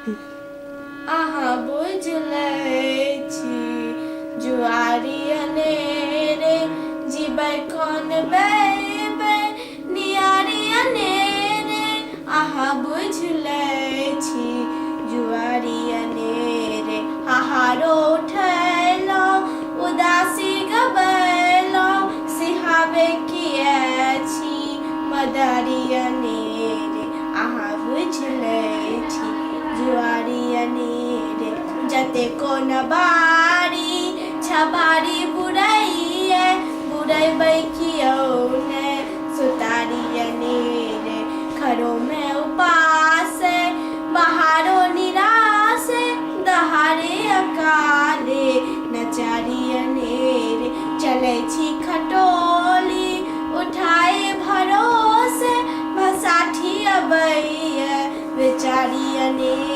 आहा बुझले छी जुआरी अनेरे जीबै कोन बेबे नियारी अनेरे आहा बुझले छी जुआरी अनेरे आहारो उठैलो उदासी गबैलो सिहाबे किए छी मदारी अनेरे आहा बुझले छी जुआरी अनेरे जते कोन बारी छबारी बुराइए बुरैबै कियो ने सुतारी अनेरे खरो में उपास बहारो निराश दहारे अकाले नचारी अनेरे चले छी खटोली उठाए भरोसे भसाठी अबैये बेचारी अनेरे